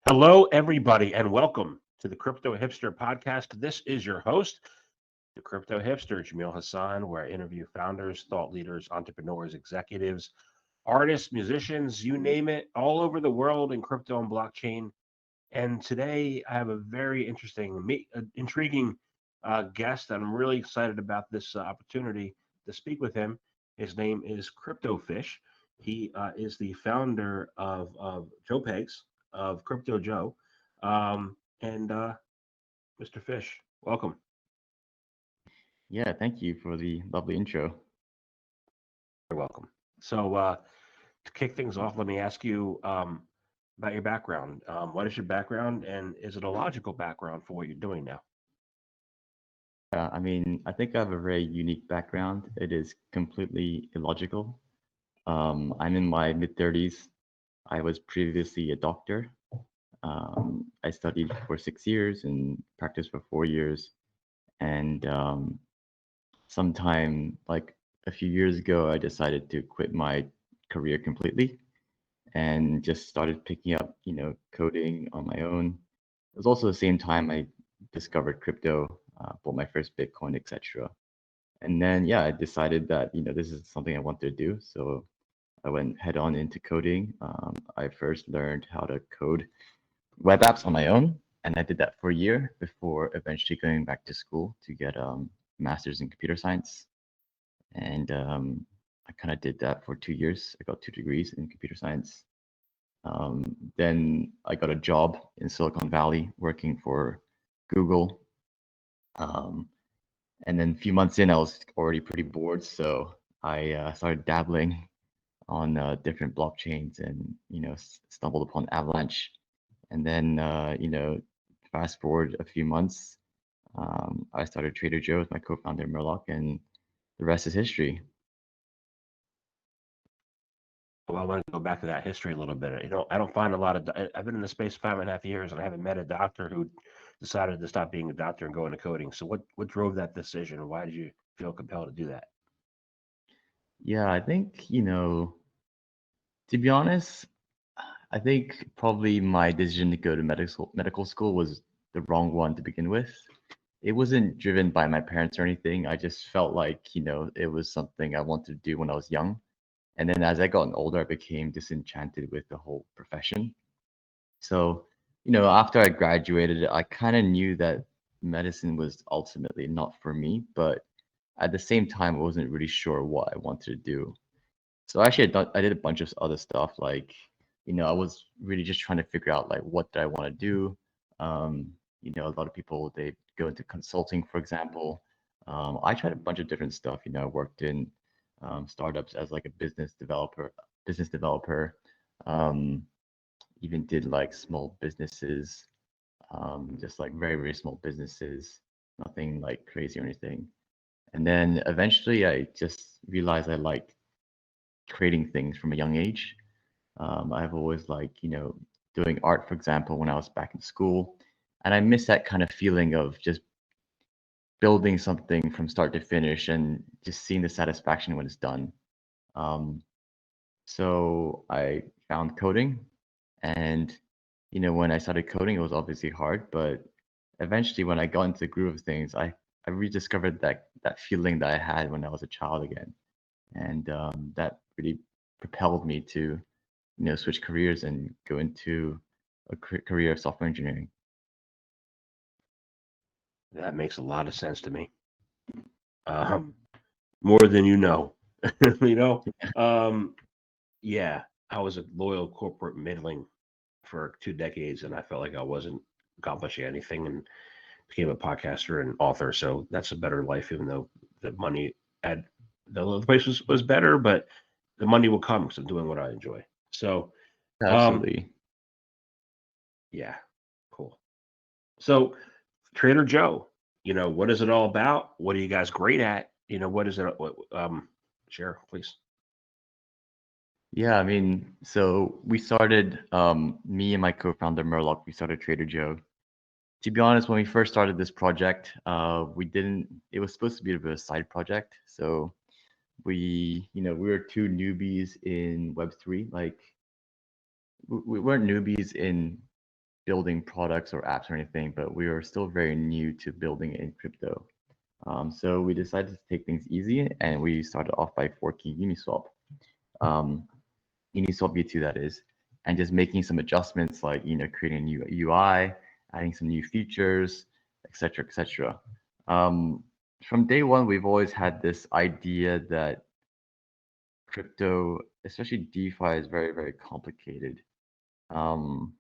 Hello, everybody, and welcome to the Crypto Hipster Podcast. This is your host, the Crypto Hipster, Jamil Hassan, where I interview founders, thought leaders, entrepreneurs, executives, artists, musicians, you name it, all over the world in crypto and blockchain. And today I have a very intriguing guest, and I'm really excited about this opportunity to speak with him. His name is CryptoFish. He is the founder of Joepegs, of Crypto Joe. And Mr. Fish, welcome. Yeah, thank you for the lovely intro. You're welcome. So, to kick things off, let me ask you about your background. What is your background, and is it a logical background for what you're doing now? I think I have a very unique background. It is completely illogical. I'm in my mid 30s. I was previously a doctor. I studied for 6 years and practiced for 4 years. And sometime like a few years ago, I decided to quit my career completely and just started picking up, coding on my own. It was also the same time I discovered crypto, bought my first Bitcoin, etc. And then, yeah, I decided that, this is something I wanted to do. So I went head on into coding. I first learned how to code web apps on my own. And I did that for a year before eventually going back to school to get master's in computer science. And I kind of did that for 2 years. I got 2 degrees in computer science. Then I got a job in Silicon Valley working for Google. Um, and then a few months in, I was already pretty bored, so I started dabbling on different blockchains and stumbled upon Avalanche. And then fast forward a few months, I started Trader Joe with my co-founder Murloc, and the rest is history. Well, I want to go back to that history a little bit. I don't find a lot of. I've been in the space 5.5 years, and I haven't met a doctor who decided to stop being a doctor and go into coding. So, what drove that decision? Why did you feel compelled to do that? Yeah, I think to be honest, I think probably my decision to go to medical school was the wrong one to begin with. It wasn't driven by my parents or anything. I just felt like, it was something I wanted to do when I was young. And then as I got older, I became disenchanted with the whole profession. So, after I graduated, I kind of knew that medicine was ultimately not for me, but at the same time, I wasn't really sure what I wanted to do. So actually, I did a bunch of other stuff. Like, I was really just trying to figure out like what did I want to do. A lot of people they go into consulting, for example. I tried a bunch of different stuff. I worked in startups as like a business developer. Um, Even did like small businesses, just like very very small businesses, nothing like crazy or anything. And then eventually, I just realized I liked creating things from a young age. I've always liked, doing art, for example, when I was back in school. And I miss that kind of feeling of just building something from start to finish and just seeing the satisfaction when it's done. Um, so I found coding. And, when I started coding, it was obviously hard. But eventually, when I got into the groove of things, I rediscovered that feeling that I had when I was a child again. And that really propelled me to switch careers and go into a career of software engineering. That makes a lot of sense to me. Um, More than you know. you know. Um, yeah, I was a loyal corporate middling for 2 decades, and I felt like I wasn't accomplishing anything, and became a podcaster and author. So that's a better life, even though the money at the other place was better, but the money will come because I'm doing what I enjoy. So, um, Absolutely. yeah, cool. So, Trader Joe, what is it all about? What are you guys great at? What is it? Share, please. Yeah, so we started, me and my co-founder Murloc, we started Trader Joe. To be honest, when we first started this project, we didn't, it was supposed to be a bit of a side project. So we were two newbies in Web3. Like, we weren't newbies in building products or apps or anything, but we were still very new to building in crypto. So we decided to take things easy, and we started off by forking Uniswap, um, Uniswap V2 that is, and just making some adjustments like creating a new UI, adding some new features, etc., etc. Um, from day one, we've always had this idea that crypto, especially DeFi, is very, very complicated. Um,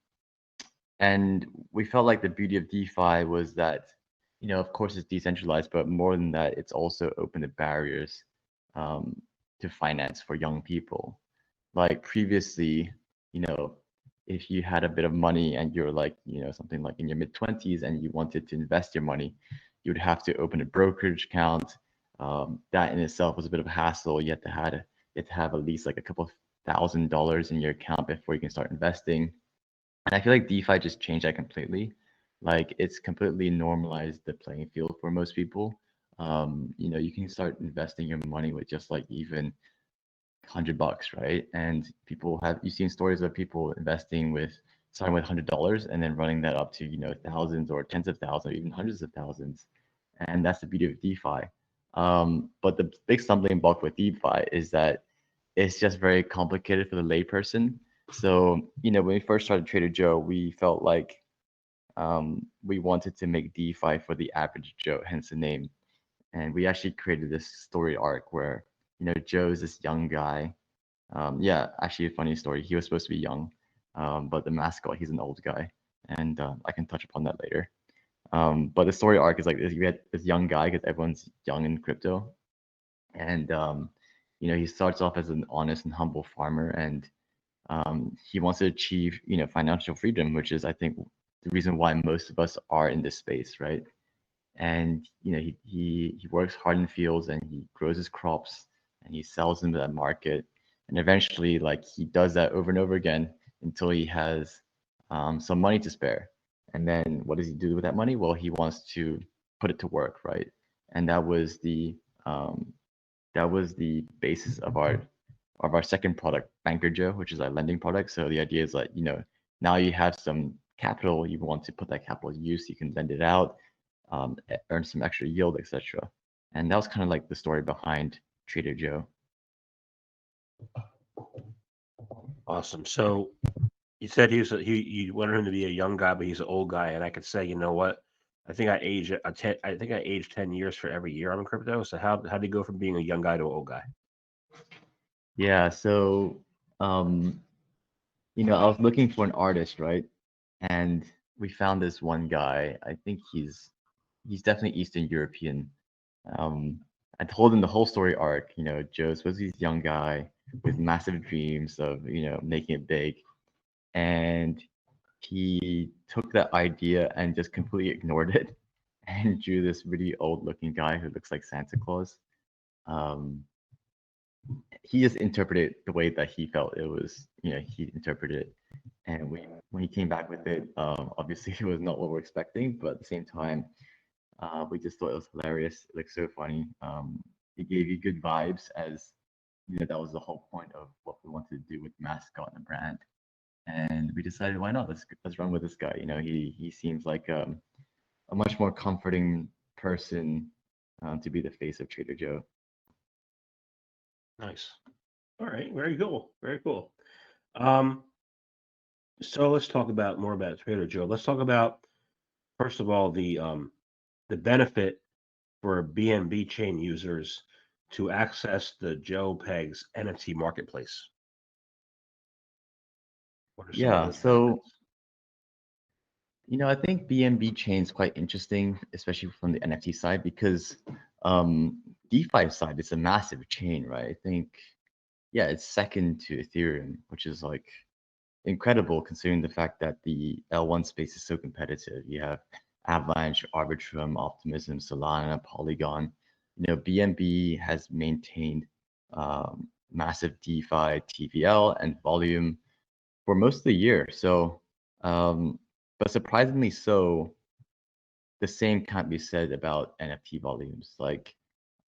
and we felt like the beauty of DeFi was that, of course, it's decentralized, but more than that, it's also open to barriers um, to finance for young people. Like previously, you know, if you had a bit of money and you're like, something like in your mid 20s and you wanted to invest your money, you would have to open a brokerage account. That in itself was a bit of a hassle. You had to have at least like a couple of $1,000 in your account before you can start investing. And I feel like DeFi just changed that completely. Like it's completely normalized the playing field for most people. You can start investing your money with just like even $100, right? And people have you've seen stories of people investing with starting with $100 and then running that up to thousands or tens of thousands or even hundreds of thousands. And that's the beauty of DeFi. But the big stumbling block with DeFi is that it's just very complicated for the layperson. So, when we first started Trader Joe, we felt like we wanted to make DeFi for the average Joe, hence the name. And we actually created this story arc where, Joe's this young guy. Yeah, actually, a funny story. He was supposed to be young, but the mascot, he's an old guy. And I can touch upon that later. But the story arc is like this: you had this young guy because everyone's young in crypto, and he starts off as an honest and humble farmer, and he wants to achieve financial freedom, which is I think the reason why most of us are in this space, right? And he works hard in fields and he grows his crops and he sells them to that market, and eventually like he does that over and over again until he has some money to spare. And then what does he do with that money? Well, he wants to put it to work, right? And um, that was the basis of our second product, Banker Joe, which is our lending product. So the idea is like, now you have some capital, you want to put that capital to use, you can lend it out, earn some extra yield, etc. And that was kind of like the story behind Trader Joe. Awesome. So you said you wanted him to be a young guy, but he's an old guy, and I could say, you know what? I think I age 10 years for every year I'm in crypto. So how do you go from being a young guy to an old guy? Yeah, so um, I was looking for an artist, right? And we found this one guy. I think he's definitely Eastern European. Um, I told him the whole story arc. Joe's supposed to be this young guy with massive dreams of making it big, and he took that idea and just completely ignored it and drew this really old looking guy who looks like Santa Claus. Um, he just interpreted the way that he felt it was, he interpreted it. And when he came back with it, obviously it was not what we're expecting, but at the same time, we just thought it was hilarious. It looked so funny. It gave you good vibes as, that was the whole point of what we wanted to do with mascot and the brand. And we decided, why not? Let's run with this guy. He seems like a much more comforting person to be the face of Trader Joe. Nice. All right. Very cool. Very cool. Um, so let's talk about more about Trader Joe. Let's talk about first of all the benefit for BNB Chain users to access the JoePegs NFT marketplace. What are some of Yeah, those so benefits? I think BNB chain is quite interesting, especially from the NFT side, because DeFi side is a massive chain, right? I think, yeah, it's second to Ethereum, which is like incredible considering the fact that the L1 space is so competitive. You have Avalanche, Arbitrum, Optimism, Solana, Polygon. BNB has maintained massive DeFi, TVL, and volume for most of the year. So, but surprisingly so, the same can't be said about NFT volumes. Like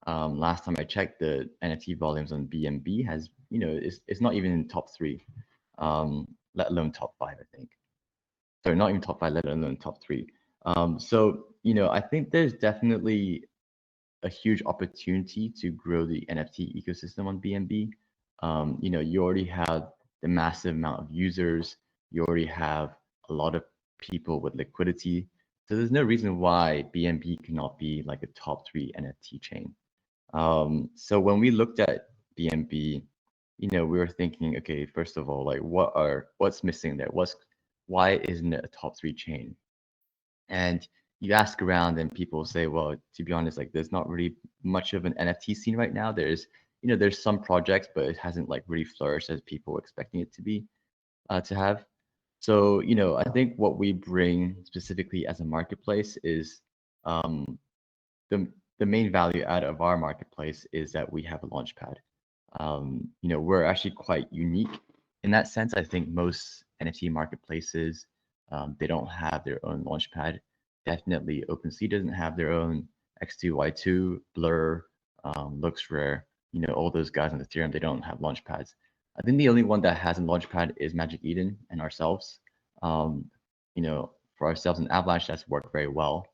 last time I checked, the NFT volumes on BNB has, it's not even in top three, let alone top five, I think. sorry, not even top 5, let alone top 3. So, I think there's definitely a huge opportunity to grow the NFT ecosystem on BNB. You already have the massive amount of users. You already have a lot of people with liquidity. So there's no reason why BNB cannot be like a top 3 NFT chain. So when we looked at BNB, we were thinking, okay, first of all, like what's missing there? Why isn't it a top 3 chain? And you ask around and people say, well, to be honest, like there's not really much of an NFT scene right now. There's some projects, but it hasn't like really flourished as people were expecting it to be, to have. So, I think what we bring specifically as a marketplace is um, the the main value out of our marketplace is that we have a launchpad. We're actually quite unique in that sense. I think most NFT marketplaces, they don't have their own launchpad. Definitely, OpenSea doesn't have their own X2Y2, Blur, Looks Rare. All those guys on Ethereum, they don't have launchpads. I think the only one that has a launchpad is Magic Eden and ourselves. Um, for ourselves and Avalanche, that's worked very well.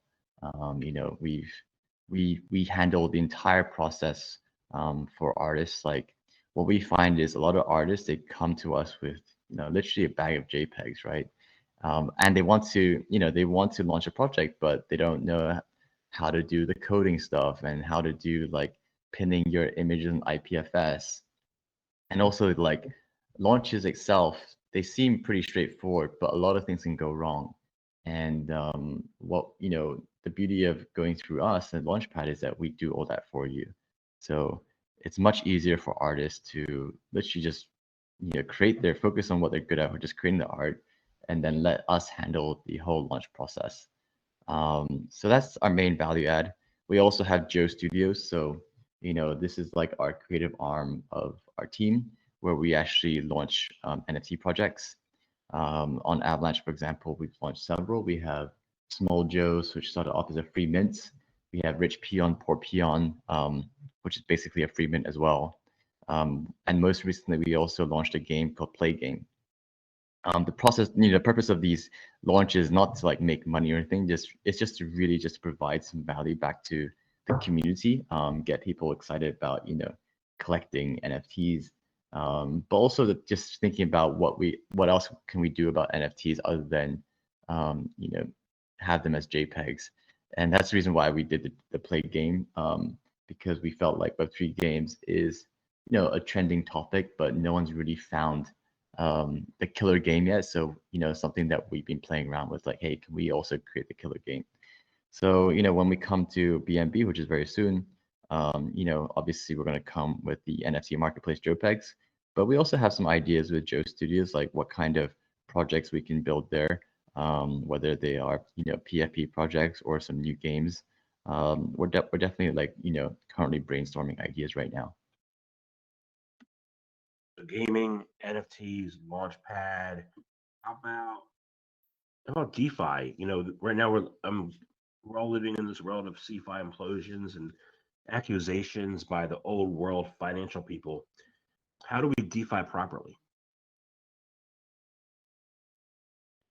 We handle the entire process for artists. Like what we find is a lot of artists, they come to us with literally a bag of JPEGs, right? And they want to launch a project, but they don't know how to do the coding stuff and how to do like pinning your images in IPFS. And also like launches itself, they seem pretty straightforward, but a lot of things can go wrong. And the beauty of going through us and Launchpad is that we do all that for you. So it's much easier for artists to literally just create their focus on what they're good at, which is creating the art, and then let us handle the whole launch process. So that's our main value add. We also have Joe Studios. So, this is like our creative arm of our team where we actually launch NFT projects. On Avalanche, for example, we've launched several. We have Small Joe's, which started off as a free mint. We have Rich Peon, Poor Peon, which is basically a free mint as well. And most recently, we also launched a game called Play Game. The purpose of these launches is not to like make money or anything. It's just to really just provide some value back to the community, get people excited about collecting NFTs, but also just thinking about what else can we do about NFTs other than have them as JPEGs, and that's the reason why we did the play game, because we felt like Web3 games is a trending topic, but no one's really found the killer game yet. So, something that we've been playing around with, like, hey, can we also create the killer game? So, when we come to BNB, which is very soon, obviously we're going to come with the NFT marketplace JoePegs, but we also have some ideas with Joe Studios, like what kind of projects we can build there, whether they are, PFP projects or some new games. We're definitely like, currently brainstorming ideas right now. Gaming, NFTs, Launchpad. How about DeFi? Right now we're all living in this world of CeFi implosions and accusations by the old world financial people. How do we DeFi properly?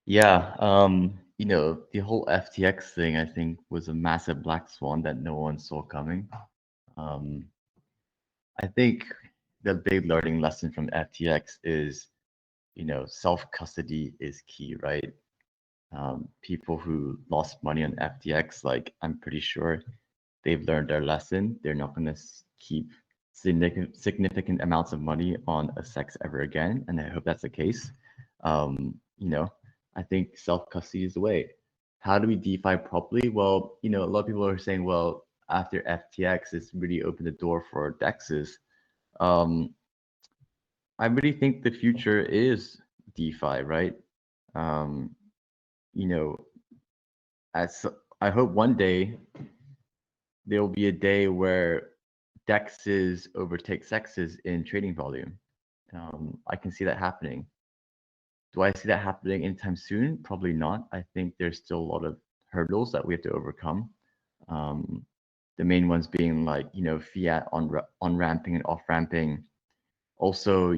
Yeah, the whole FTX thing, I think, was a massive black swan that no one saw coming. Um, I think the big learning lesson from FTX is, self-custody is key, right? People who lost money on FTX, like I'm pretty sure they've learned their lesson. They're not going to keep significant amounts of money on a sex ever again, and I hope that's the case. I think self-custody is the way. How do we DeFi properly? Well, a lot of people are saying, well, after FTX, it's really opened the door for DEXs. Um, I really think the future is DeFi, right? Um, you know, as I hope one day there will be a day where DEXs overtake sexes in trading volume. I can see that happening. Do I see that happening anytime soon? Probably not. I think there's still a lot of hurdles that we have to overcome. Um, the main ones being like, fiat on ramping and off ramping. Also,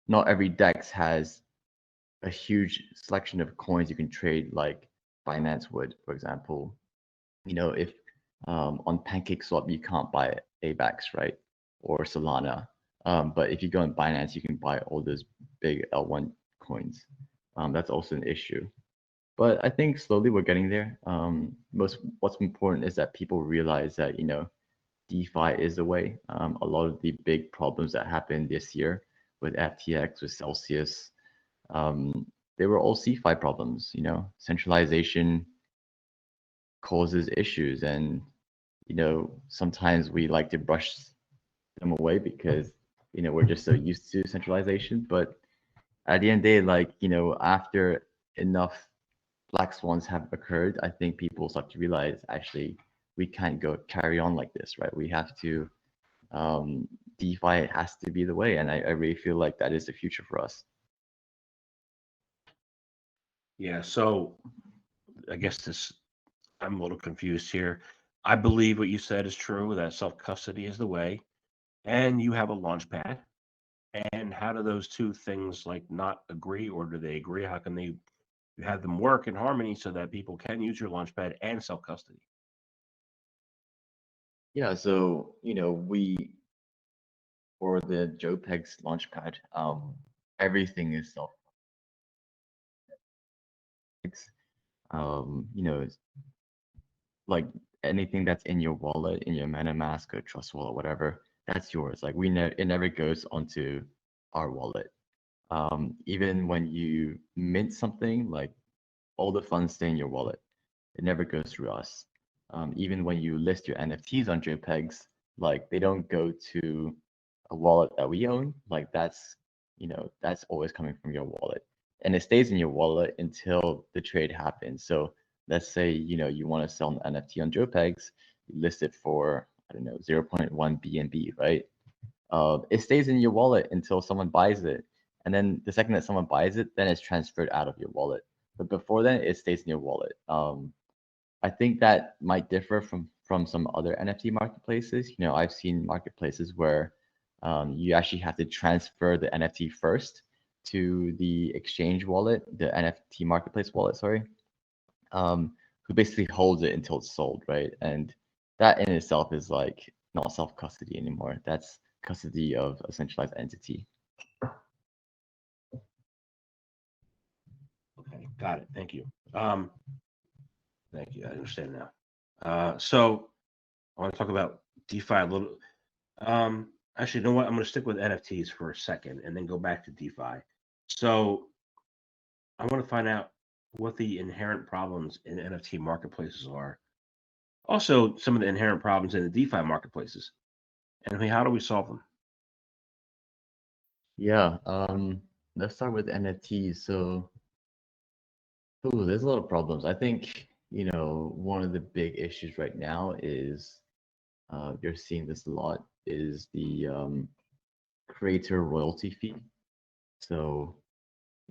not every DEX has a huge selection of coins you can trade, like Binance would, for example. If on PancakeSwap you can't buy AVAX, right, or Solana, but if you go on Binance, you can buy all those big L1 coins. That's also an issue. But I think slowly we're getting there. What's important is that people realize that DeFi is the way. A lot of the big problems that happened this year with FTX, with Celsius, they were all CeFi problems. Centralization causes issues, and sometimes we like to brush them away because we're just so used to centralization. But at the end of the day, after enough black swans have occurred, I think people start to realize actually we can't go carry on like this, right? We have to DeFi has to be the way, and I really feel like that is the future for us. Yeah, so I guess I'm a little confused here. I believe what you said is true, that self-custody is the way, and you have a launch pad. And how do those two things not agree, or do they agree? How can you have them work in harmony so that people can use your launch pad and self-custody? Yeah, so we for the Joepegs launchpad, everything is self. It's like anything that's in your wallet, in your MetaMask or Trust Wallet, whatever, that's yours. Like it never goes onto our wallet. Even when you mint something, like all the funds stay in your wallet. It never goes through us. Even when you list your NFTs on JPEGs, like they don't go to a wallet that we own. Like that's always coming from your wallet, and it stays in your wallet until the trade happens. So let's say you want to sell an NFT on JPEGs, you list it for I don't know 0.1 BNB, right? It stays in your wallet until someone buys it, and then the second that someone buys it, then it's transferred out of your wallet. But before then, it stays in your wallet. I think that might differ from some other NFT marketplaces. I've seen marketplaces where you actually have to transfer the NFT first to the exchange wallet, the NFT marketplace wallet, sorry, who basically holds it until it's sold, right? And that in itself is like not self-custody anymore. That's custody of a centralized entity. Okay, got it. Thank you. Thank you. I understand now. So I want to talk about DeFi a little. Actually, you know what? I'm going to stick with NFTs for a second and then go back to DeFi. So I want to find out what the inherent problems in NFT marketplaces are. Also, some of the inherent problems in the DeFi marketplaces, and how do we solve them? Yeah. Let's start with NFTs. So, there's a lot of problems. I think one of the big issues right now is you're seeing this a lot is the creator royalty fee. So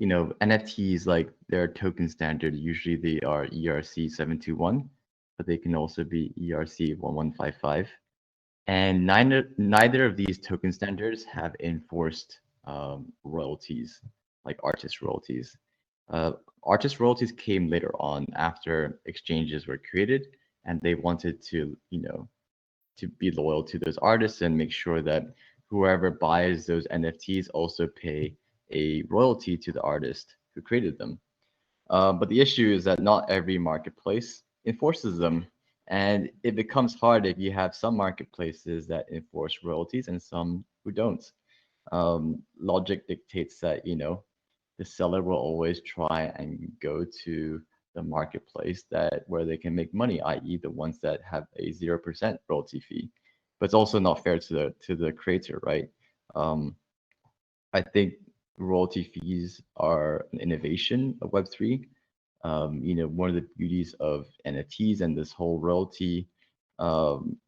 NFTs, like their token standard, usually they are ERC 721, but they can also be ERC 1155. And neither of these token standards have enforced royalties, like artist royalties. Uh, Artist royalties came later on after exchanges were created, and they wanted to be loyal to those artists and make sure that whoever buys those NFTs also pay a royalty to the artist who created them. But the issue is that not every marketplace enforces them. And it becomes hard if you have some marketplaces that enforce royalties and some who don't. Logic dictates that, the seller will always try and go to the marketplace where they can make money, i.e., the ones that have a 0% royalty fee. But it's also not fair to the creator, right? I think royalty fees are an innovation of Web3. One of the beauties of NFTs and this whole royalty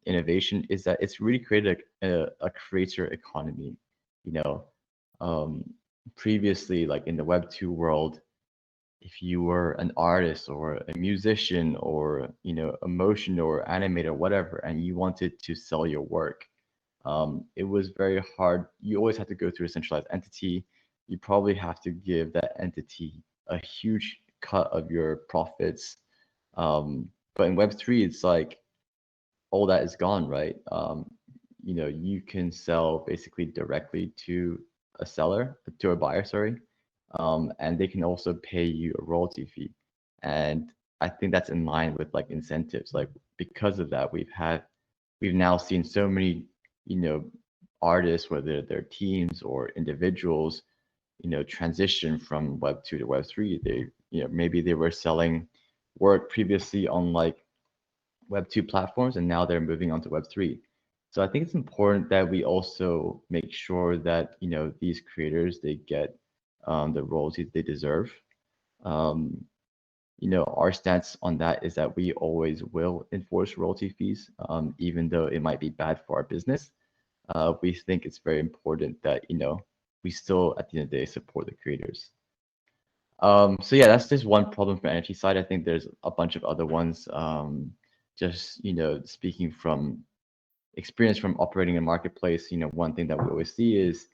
innovation is that it's really created a creator economy. You know, um, Previously, like in the Web2 world, if you were an artist or a musician or a motion or animator, whatever, and you wanted to sell your work, it was very hard. You always had to go through a centralized entity. you probably have to give that entity a huge cut of your profits. But in Web3, it's like all that is gone, right? You can sell basically directly to a buyer, sorry, and they can also pay you a royalty fee. And I think that's in line with like incentives. Like because of that, we've now seen so many, artists, whether they're teams or individuals, transition from Web2 to Web3. Maybe they were selling work previously on like Web2 platforms, and now they're moving on to Web3. So I think it's important that we also make sure that these creators, they get the royalties they deserve. Um, our stance on that is that we always will enforce royalty fees, even though it might be bad for our business. We think it's very important that we still at the end of the day support the creators. So yeah, that's just one problem for NFT side. I think there's a bunch of other ones. Just speaking from experience from operating a marketplace, one thing that we always see is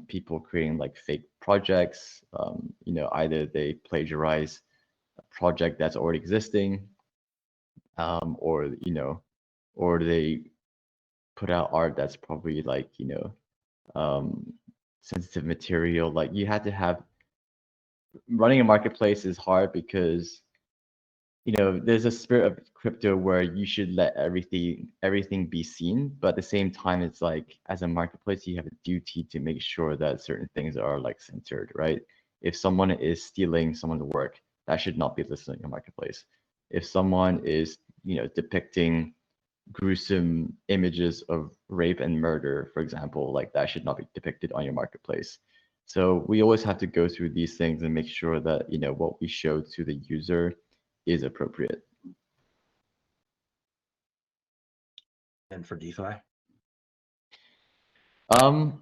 people creating like fake projects. Either they plagiarize a project that's already existing, or or they put out art that's probably like sensitive material. Like you had to have running a marketplace is hard because there's a spirit of crypto where you should let everything be seen, but at the same time it's like as a marketplace you have a duty to make sure that certain things are like censored, right? If someone is stealing someone's work, that should not be listed in your marketplace. If someone is depicting gruesome images of rape and murder, for example, like that should not be depicted on your marketplace. So we always have to go through these things and make sure that what we show to the user is appropriate. And for DeFi?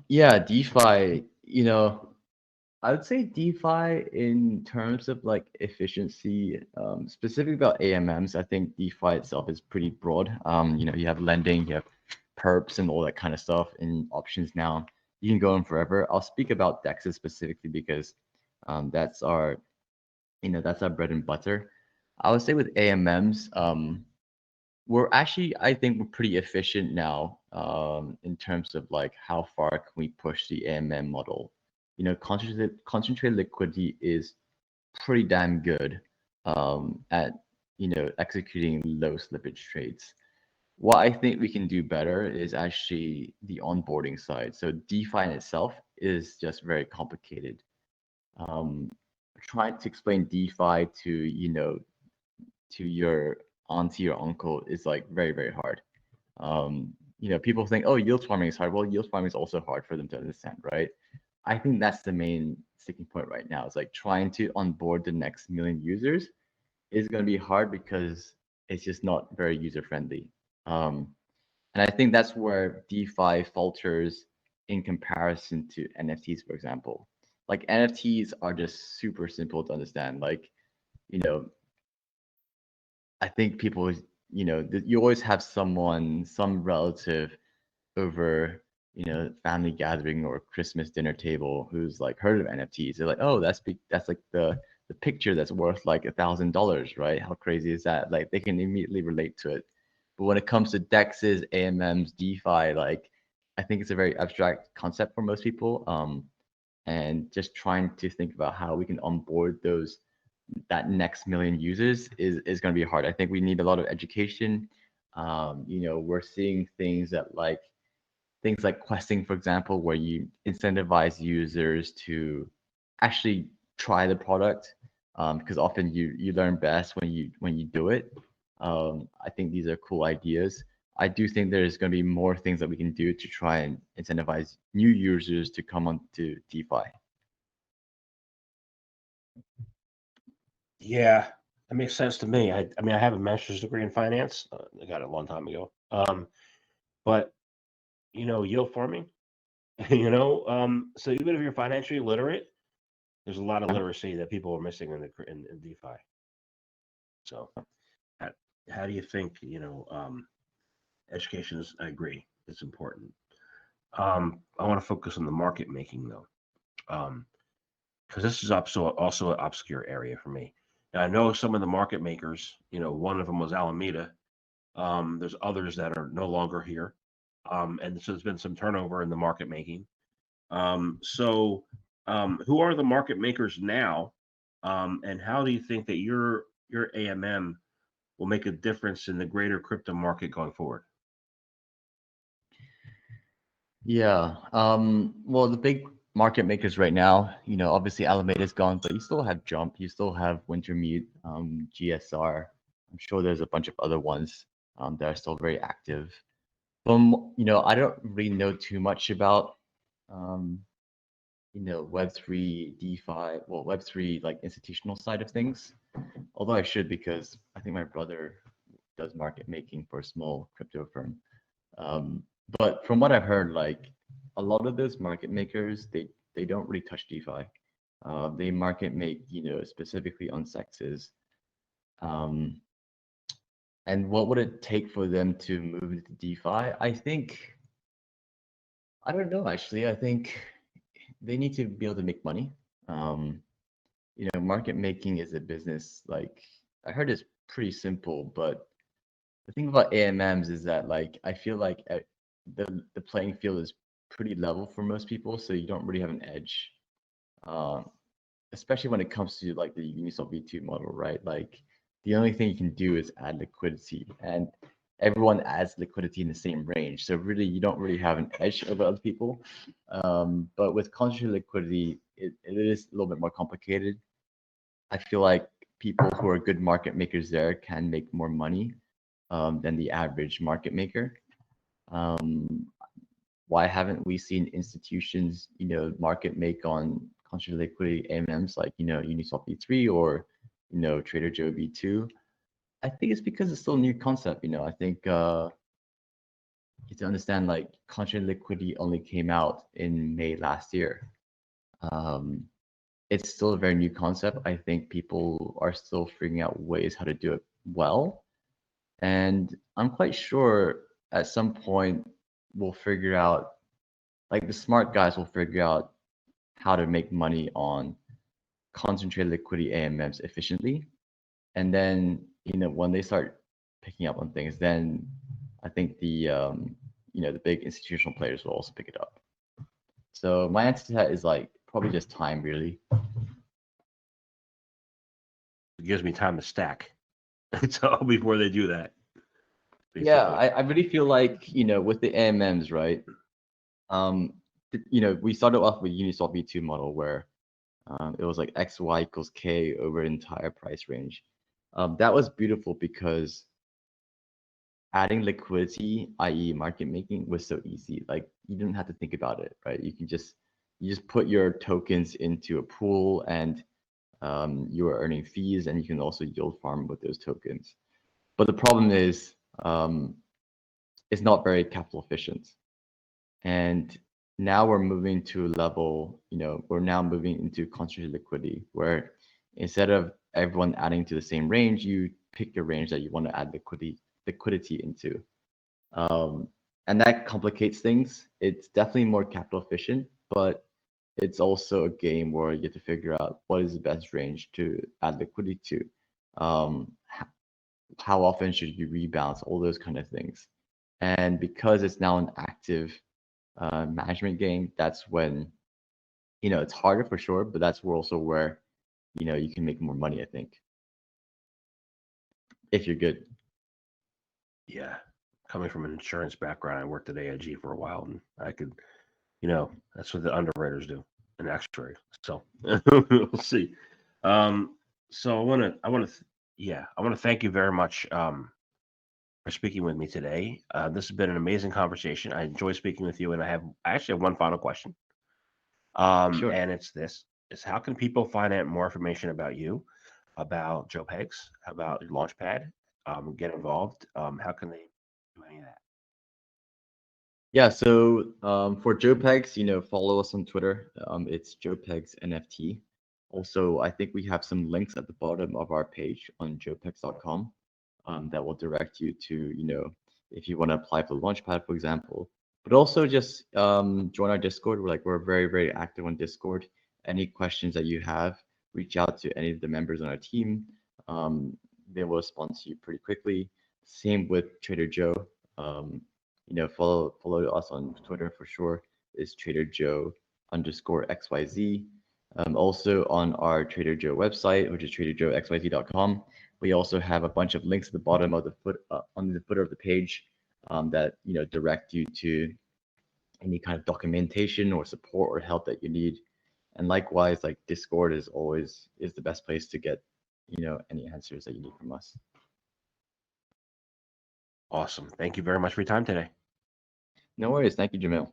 Yeah, DeFi, I would say DeFi in terms of like efficiency, specifically about AMMs, I think DeFi itself is pretty broad. You have lending, you have perps and all that kind of stuff in options now. You can go on forever. I'll speak about DEXs specifically because that's our bread and butter. I would say with AMMs, I think we're pretty efficient now in terms of like how far can we push the AMM model. Concentrated liquidity is pretty damn good at executing low slippage trades. What I think we can do better is actually the onboarding side. So DeFi in itself is just very complicated. Trying to explain DeFi to your auntie or uncle is like very, very hard. People think, oh, yield farming is hard. Well, yield farming is also hard for them to understand, right? I think that's the main sticking point right now. It's like trying to onboard the next million users is going to be hard because it's just not very user friendly. And I think that's where DeFi falters in comparison to NFTs, for example. Like NFTs are just super simple to understand. Like, I think people, you always have some relative over, family gathering or Christmas dinner table who's like heard of NFTs. They're like, oh, that's like the picture that's worth like $1,000, right? How crazy is that? Like they can immediately relate to it. But when it comes to DEXs, AMMs, DeFi, like I think it's a very abstract concept for most people. And just trying to think about how we can onboard that next million users is going to be hard. I think we need a lot of education. We're seeing things like questing, for example, where you incentivize users to actually try the product, because often you learn best when you do it. I think these are cool ideas. I do think there's going to be more things that we can do to try and incentivize new users to come onto DeFi. Yeah, that makes sense to me. I mean, I have a master's degree in finance. I got it a long time ago. But yield farming, so even if you're financially literate, there's a lot of literacy that people are missing in DeFi. So, how do you think? Education is. I agree. It's important. I want to focus on the market making though. because this is also an obscure area for me. And I know some of the market makers. One of them was Alameda. There's others that are no longer here, and so there's been some turnover in the market making. Who are the market makers now, and how do you think that your AMM will make a difference in the greater crypto market going forward? Yeah. Well, the big market makers right now, obviously Alameda is gone, but you still have Jump, you still have Wintermute, GSR. I'm sure there's a bunch of other ones that are still very active. I don't really know too much about, Web3, DeFi, well, Web3 like institutional side of things. Although I should, because I think my brother does market making for a small crypto firm. But from what I've heard, like a lot of those market makers, they don't really touch DeFi. They market make, specifically on sexes. And what would it take for them to move into DeFi? I don't know, actually. I think they need to be able to make money. Market making is a business, like I heard it's pretty simple, but the thing about AMMs is that like I feel like the playing field is pretty level for most people, so you don't really have an edge, especially when it comes to like the Uniswap V2 model, right? Like the only thing you can do is add liquidity, and everyone adds liquidity in the same range, so really you don't really have an edge over other people. But with concentrated liquidity, it is a little bit more complicated. I feel like people who are good market makers there can make more money than the average market maker. Why haven't we seen institutions, market make on concentrated liquidity AMMs like, Uniswap V3 or, Trader Joe V2? I think it's because it's still a new concept. I think you have to understand like concentrated liquidity only came out in May last year. It's still a very new concept. I think people are still figuring out ways how to do it well. And I'm quite sure at some point we'll figure out, like the smart guys will figure out how to make money on concentrated liquidity AMMs efficiently. And then, when they start picking up on things, then I think the big institutional players will also pick it up. So my answer to that is like probably just time, really. It gives me time to stack so before they do that. Basically. Yeah, I really feel like, with the AMMs, right? We started off with Uniswap V2 model where it was like XY equals K over an entire price range. That was beautiful because adding liquidity, i.e. market making, was so easy. Like you didn't have to think about it, right? You just put your tokens into a pool and you are earning fees, and you can also yield farm with those tokens. But the problem is it's not very capital efficient. And now we're moving to a level, we're now moving into concentrated liquidity, where instead of everyone adding to the same range, you pick your range that you want to add liquidity into. And that complicates things. It's definitely more capital efficient, but it's also a game where you have to figure out what is the best range to add liquidity to. How often should you rebalance, all those kind of things. And because it's now an active management game, that's when, it's harder for sure, but that's also where, you can make more money, I think. If you're good. Yeah. Coming from an insurance background, I worked at AIG for a while, and I could, that's what the underwriters do, an actuary. So we'll see. So I want to thank you very much for speaking with me today. This has been an amazing conversation. I enjoy speaking with you, and I actually have one final question. Sure. And it's this: is how can people find out more information about you, about Joepegs, about your Launchpad, get involved? How can they do any of that? Yeah, so for Joepegs, follow us on Twitter. It's Joepegs NFT. Also, I think we have some links at the bottom of our page on joepegs.com that will direct you to, if you want to apply for Launchpad, for example. But also just join our Discord. We're very, very active on Discord. any questions that you have, reach out to any of the members on our team. They will respond to you pretty quickly. Same with Trader Joe. Follow us on Twitter for sure. Is Trader Joe _XYZ. Also on our Trader Joe website, which is traderjoexyz.com. We also have a bunch of links at the bottom of the on the footer of the page that direct you to any kind of documentation or support or help that you need. And likewise, like Discord is the best place to get any answers that you need from us. Awesome. Thank you very much for your time today. No worries. Thank you, Jamil.